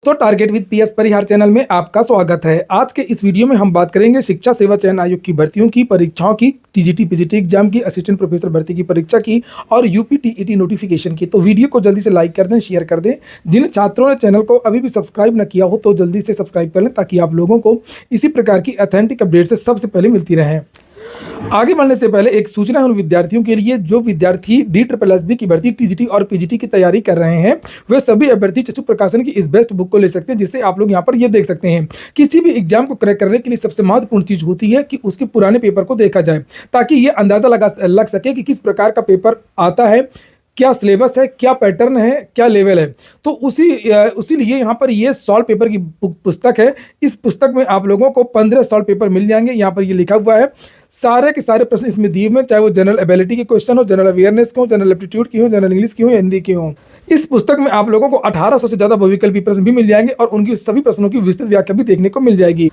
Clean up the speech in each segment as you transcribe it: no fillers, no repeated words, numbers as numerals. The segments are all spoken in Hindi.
तो target with PS Parihar channel में आपका स्वागत है। आज के इस वीडियो में हम बात करेंगे शिक्षा सेवा चयन आयोग की भर्तियों की, परीक्षाओं की, टीजीटी पीजीटी एग्जाम की, असिस्टेंट प्रोफेसर भर्ती की परीक्षा की और यूपी टीईटी नोटिफिकेशन की। तो वीडियो को जल्दी से लाइक कर दें, शेयर कर दें। जिन छात्रों ने चैनल को अभी भी सब्सक्राइब न किया हो तो जल्दी से सब्सक्राइब कर लें ताकि आप लोगों को इसी प्रकार की ऑथेंटिक अपडेट से सबसे पहले मिलती रहे। आगे बढ़ने से पहले एक सूचना है उन विद्यार्थियों के लिए जो विद्यार्थी DSSB की भर्ती, टीजीटी और पीजीटी की तैयारी कर रहे हैं। वे सभी अभ्यर्थी चक्षु प्रकाशन की इस बेस्ट बुक को ले सकते हैं, जिससे आप लोग यहाँ पर ये देख सकते हैं। किसी भी एग्जाम को क्रैक करने के लिए सबसे महत्वपूर्ण चीज होती है कि उसके पुराने पेपर को देखा जाए, ताकि ये अंदाजा लग सके कि किस प्रकार का पेपर आता है, क्या सिलेबस है, क्या पैटर्न है, क्या लेवल है। तो उसी लिए यहाँ पर ये सॉल्व पेपर की पुस्तक है। इस पुस्तक में आप लोगों को 15 सॉल्व पेपर मिल जाएंगे। यहाँ पर ये लिखा हुआ है, सारे के सारे प्रश्न इसमें दिए हुए, चाहे वो जनरल एबिलिटी के क्वेश्चन हो, जनरल अवेयरनेस के हो, जनरल एप्टीट्यूड की हो, जनरल इंग्लिश की हो या हिंदी की हो। इस पुस्तक में आप लोगों को 1800 से ज्यादा बहुविकल्पी प्रश्न भी मिल जाएंगे और उनकी सभी प्रश्नों की विस्तृत व्याख्या भी देखने को मिल जाएगी।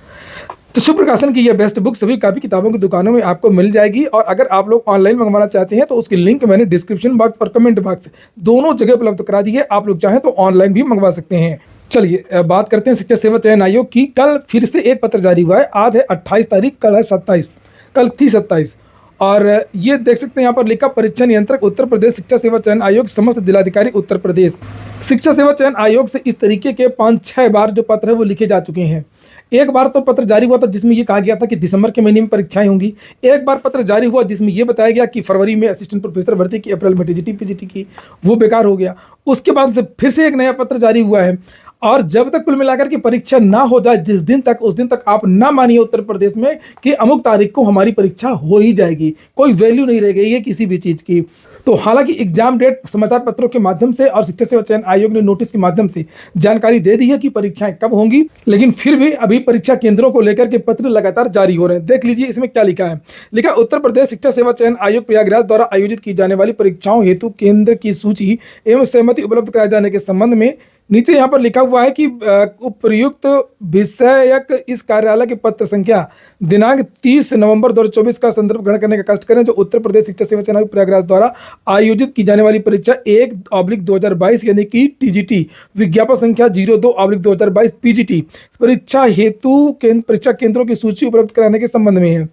चक्षु प्रकाशन की यह बेस्ट बुक सभी कापी किताबों की दुकानों में आपको मिल जाएगी। और अगर आप लोग ऑनलाइन मंगवाना चाहते हैं तो उसकी लिंक मैंने डिस्क्रिप्शन बॉक्स और कमेंट बॉक्स दोनों जगह उपलब्ध करा दी है। आप लोग चाहें तो ऑनलाइन भी मंगवा सकते हैं। चलिए बात करते हैं शिक्षा सेवा चयन आयोग की। कल फिर से एक पत्र जारी हुआ है। आज है 28 तारीख, कल है 27, कल थी 27। और ये देख सकते हैं यहाँ पर लिखा, परीक्षा नियंत्रक उत्तर प्रदेश शिक्षा सेवा चयन आयोग, समस्त जिलाधिकारी उत्तर प्रदेश। शिक्षा सेवा चयन आयोग से इस तरीके के 5-6 बार जो पत्र है वो लिखे जा चुके हैं। एक बार तो पत्र जारी हुआ था जिसमें ये कहा गया था कि दिसंबर के महीने में परीक्षाएं होंगी। एक बार पत्र जारी हुआ जिसमें ये बताया गया कि फरवरी में असिस्टेंट प्रोफेसर भर्ती की, अप्रैल में टीजीटी पीजीटी की, वो बेकार हो गया। उसके बाद से फिर से एक नया पत्र जारी हुआ है। और जब तक कुल मिलाकर के परीक्षा ना हो जाए जिस दिन तक, उस दिन तक आप ना मानिए उत्तर प्रदेश में कि अमुक तारीख को हमारी परीक्षा हो ही जाएगी। कोई वैल्यू नहीं रह गई है किसी भी चीज की। तो हालांकि एग्जाम डेट समाचार पत्रों के माध्यम से और शिक्षा सेवा चयन आयोग ने नोटिस के माध्यम से जानकारी दे दी है कि परीक्षाएं कब होंगी, लेकिन फिर भी अभी परीक्षा केंद्रों को लेकर के पत्र लगातार जारी हो रहे हैं। देख लीजिए इसमें क्या लिखा है। लिखा, उत्तर प्रदेश शिक्षा सेवा चयन आयोग प्रयागराज द्वारा आयोजित की जाने वाली परीक्षाओं हेतु केंद्र की सूची एवं सहमति उपलब्ध कराए जाने के संबंध में नीचे यहाँ पर लिखा हुआ है कि उपयुक्त विषयक इस कार्यालय के पत्र संख्या दिनांक 30 नवंबर 2024 का संदर्भ ग्रहण करने का कष्ट करें, जो उत्तर प्रदेश शिक्षा सेवा चयन आयोग प्रयागराज द्वारा आयोजित की जाने वाली परीक्षा 1/2022 यानी कि टीजीटी, विज्ञापन संख्या 02/2022 पीजीटी परीक्षा हेतु परीक्षा केंद्रों की सूची उपलब्ध कराने के संबंध में है।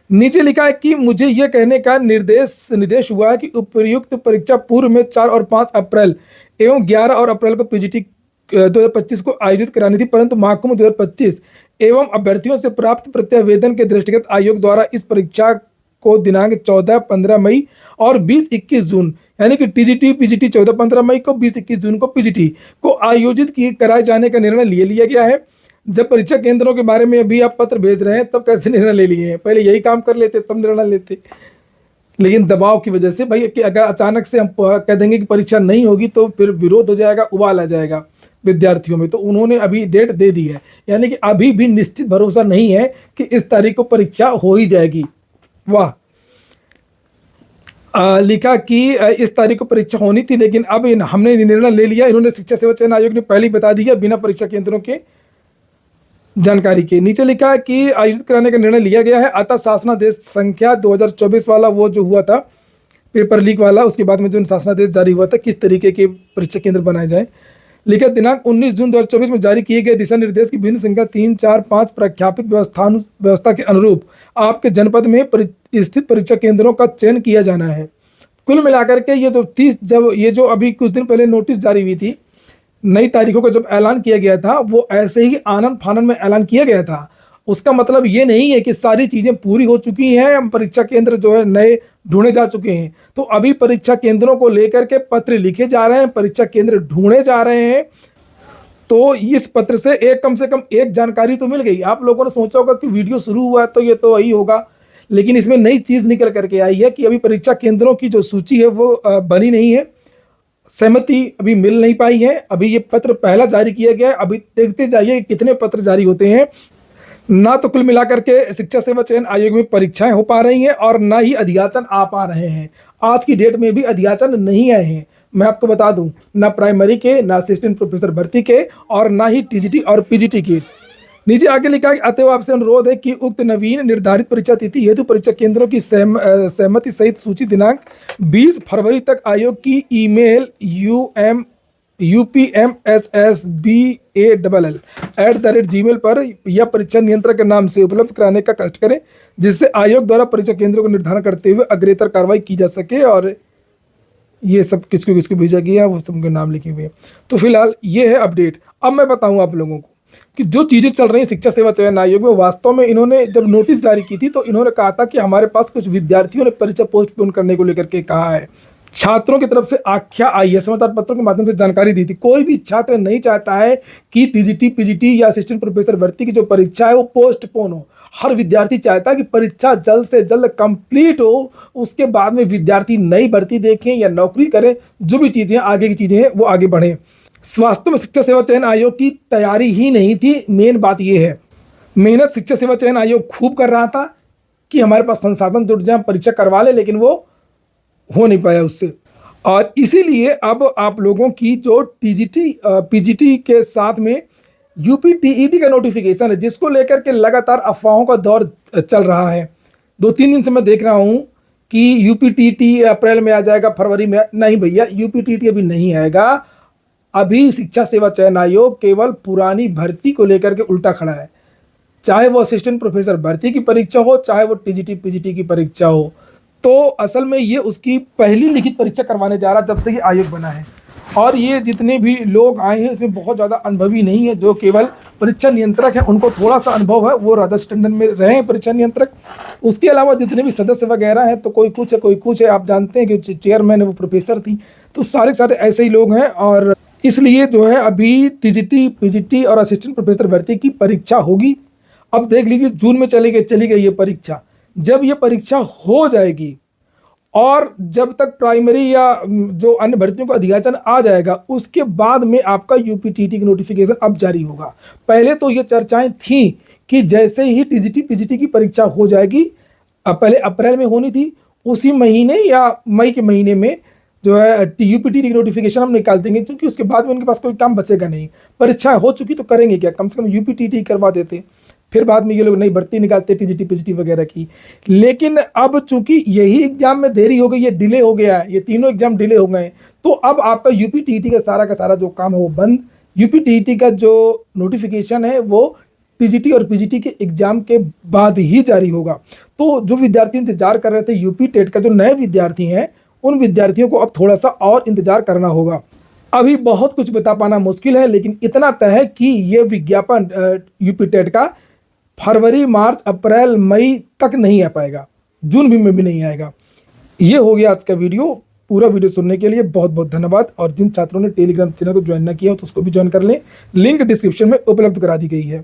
नीचे लिखा है कि मुझे यह कहने का निर्देश हुआ है कि उपयुक्त परीक्षा पूर्व में 4 और 5 अप्रैल एवं 11 और अप्रैल को पीजीटी 2025 को आयोजित करानी थी, परंतु महाकुंभ 2025 एवं अभ्यर्थियों से प्राप्त प्रत्यावेदन के दृष्टिगत आयोग द्वारा इस परीक्षा को दिनांक 14-15 मई और 20-21 जून यानी कि टीजीटी पीजीटी 14-15 मई को, 20-21 जून को पीजीटी को आयोजित कराए जाने का निर्णय लिया गया है। जब परीक्षा केंद्रों के बारे में अभी आप पत्र भेज रहे हैं तब कैसे निर्णय ले लिए हैं? पहले यही काम कर लेते तब निर्णय लेते, लेकिन दबाव की वजह से भाई कि अगर अचानक से हम कह देंगे कि परीक्षा नहीं होगी तो फिर विरोध हो जाएगा, उबाल आ जाएगा विद्यार्थियों में। तो उन्होंने अभी डेट दे दी है, यानी कि अभी भी निश्चित भरोसा नहीं है कि इस तारीख को परीक्षा हो ही जाएगी। वाह। लिखा कि इस तारीख को परीक्षा होनी थी, लेकिन अब हमने निर्णय ले लिया। इन्होंने शिक्षा सेवा चयन आयोग ने पहले ही बता दिया बिना परीक्षा केंद्रों के जानकारी के। नीचे लिखा है कि आयोजित कराने का निर्णय लिया गया है, अतः शासनादेश संख्या 2024 वाला वो जो हुआ था पेपर लीक वाला, उसके बाद में जो शासनादेश जारी हुआ था किस तरीके के परीक्षा केंद्र बनाए जाए। लिखा, दिनांक 19 जून 2024 में जारी किए गए दिशा निर्देश की बिंदु संख्या 3, 4, 5 प्रख्यापित व्यवस्था के अनुरूप आपके जनपद में स्थित परीक्षा केंद्रों का चयन किया जाना है। कुल मिलाकर के ये जो 30 जब ये जो अभी कुछ दिन पहले नोटिस जारी हुई थी, नई तारीखों का जब ऐलान किया गया था वो ऐसे ही आनन फानन में ऐलान किया गया था। उसका मतलब ये नहीं है कि सारी चीजें पूरी हो चुकी हैं, परीक्षा केंद्र जो है नए ढूंढे जा चुके हैं। तो अभी परीक्षा केंद्रों को लेकर के पत्र लिखे जा रहे हैं, परीक्षा केंद्र ढूंढे जा रहे हैं। तो इस पत्र से कम से कम एक जानकारी तो मिल गई। आप लोगों ने सोचा होगा कि वीडियो शुरू हुआ तो ये तो वही होगा, लेकिन इसमें नई चीज निकल करके आई है कि अभी परीक्षा केंद्रों की जो सूची है वो बनी नहीं है, सहमति अभी मिल नहीं पाई है। अभी ये पत्र पहला जारी किया गया है, अभी देखते जाइए कितने पत्र जारी होते हैं। ना तो कुल मिलाकर के शिक्षा सेवा चयन आयोग में परीक्षाएं हो पा रही हैं और ना ही अध्याचन आ पा रहे हैं। आज की डेट में भी अध्याचन नहीं आए हैं, मैं आपको बता दूं, ना प्राइमरी के, ना असिस्टेंट प्रोफेसर भर्ती के और ना ही टीजीटी और पीजीटी के। नीचे आगे लिखा है, अतएव आपसे अनुरोध है कि उक्त नवीन निर्धारित परीक्षा तिथि हेतु परीक्षा केंद्रों की सहमति सहित सूची दिनांक 20 फरवरी तक आयोग की ईमेल upmssball@gmail पर या परीक्षा नियंत्रक के नाम से उपलब्ध कराने का कष्ट करें, जिससे आयोग द्वारा परीक्षा केंद्रों को निर्धारण करते हुए अग्रेतर कार्रवाई की जा सके। और ये सब किसको किसको भेजा गया वो सबके नाम लिखे हुए हैं। तो फिलहाल ये है अपडेट। अब मैं बताऊं आप लोगों को कि जो चीज़ें चल रही हैं शिक्षा सेवा चयन आयोग में, वास्तव में इन्होंने जब नोटिस जारी की थी तो इन्होंने कहा था कि हमारे पास कुछ विद्यार्थियों ने परीक्षा पोस्टपोन करने को लेकर के कहा है। छात्रों की तरफ से आख्या आई है, समाचार पत्रों के माध्यम से जानकारी दी थी। कोई भी छात्र नहीं चाहता है कि टीजीटी, पीजीटी या असिस्टेंट प्रोफेसर भर्ती की जो परीक्षा है वो पोस्टपोन हो। हर विद्यार्थी चाहता है कि परीक्षा जल्द से जल्द कंप्लीट हो, उसके बाद में विद्यार्थी नई भर्ती देखें या नौकरी करें, जो भी चीज़ें आगे की चीज़ें हैं वो आगे बढ़ें। वास्तव में शिक्षा सेवा चयन आयोग की तैयारी ही नहीं थी, मेन बात यह है। मेहनत शिक्षा सेवा चयन आयोग खूब कर रहा था कि हमारे पास संसाधन जुट जाए, परीक्षा करवा ले, लेकिन वो हो नहीं पाया उससे। और इसीलिए अब आप लोगों की जो टीजीटी पीजीटी के साथ में यूपी टीईटी का नोटिफिकेशन है, जिसको लेकर के लगातार अफवाहों का दौर चल रहा है। 2-3 दिन से मैं देख रहा हूं कि यूपी टीईटी अप्रैल में आ जाएगा, फरवरी में। नहीं भैया, यूपी टीईटी अभी नहीं आएगा। अभी शिक्षा सेवा चयन आयोग केवल पुरानी भर्ती को लेकर के उल्टा खड़ा है। चाहे वो असिस्टेंट प्रोफेसर भर्ती की परीक्षा हो, चाहे वो टीजीटी पीजीटी की परीक्षा हो, तो असल में ये उसकी पहली लिखित परीक्षा करवाने जा रहा जब से ये आयोग बना है। और ये जितने भी लोग आए हैं इसमें बहुत ज़्यादा अनुभवी नहीं है। जो केवल परीक्षा नियंत्रक है उनको थोड़ा सा अनुभव है, वो राधा स्टैंडर्ड में रहे हैं परीक्षा नियंत्रक। उसके अलावा जितने भी सदस्य वगैरह हैं तो कोई कुछ है कोई कुछ है। आप जानते हैं कि चेयरमैन है वो प्रोफेसर थी, तो सारे ऐसे ही लोग हैं। और इसलिए जो है अभी टीजीटी, पीजीटी और असिस्टेंट प्रोफेसर भर्ती की परीक्षा होगी। अब देख लीजिए, जून में चली गई ये परीक्षा। जब ये परीक्षा हो जाएगी और जब तक प्राइमरी या जो अन्य भर्तियों का अधियाचन आ जाएगा, उसके बाद में आपका यूपी टीटी की नोटिफिकेशन अब जारी होगा। पहले तो ये चर्चाएं थी कि जैसे ही टीजीटी पीजीटी की परीक्षा हो जाएगी, पहले अप्रैल में होनी थी, उसी महीने या मई के महीने में जो है यूपी टीटी की नोटिफिकेशन हम निकाल देंगे, क्योंकि उसके बाद में उनके पास कोई काम बचेगा नहीं। परीक्षा हो चुकी तो करेंगे क्या, कम से कम यूपी टीटी करवा देते, फिर बाद में ये लोग नई भर्ती निकालते टीजीटी पीजीटी वगैरह की। लेकिन अब चूंकि यही एग्जाम में देरी हो गई, ये डिले हो गया है, ये तीनों एग्जाम डिले हो गए, तो अब आपका यूपी टीईटी का सारा जो काम है वो बंद। यूपी टीईटी का जो नोटिफिकेशन है वो टीजीटी और पीजीटी के एग्जाम के बाद ही जारी होगा। तो जो विद्यार्थी इंतजार कर रहे थे यूपी टेट का, जो नए विद्यार्थी हैं, उन विद्यार्थियों को अब थोड़ा सा और इंतजार करना होगा। अभी बहुत कुछ बता पाना मुश्किल है, लेकिन इतना तय है कि ये विज्ञापन यूपी टेट का फरवरी, मार्च, अप्रैल, मई तक नहीं आ पाएगा, जून में भी नहीं आएगा। ये हो गया आज का वीडियो। पूरा वीडियो सुनने के लिए बहुत बहुत धन्यवाद। और जिन छात्रों ने टेलीग्राम चैनल को ज्वाइन ना किया हो तो उसको भी ज्वाइन कर लें, लिंक डिस्क्रिप्शन में उपलब्ध करा दी गई है।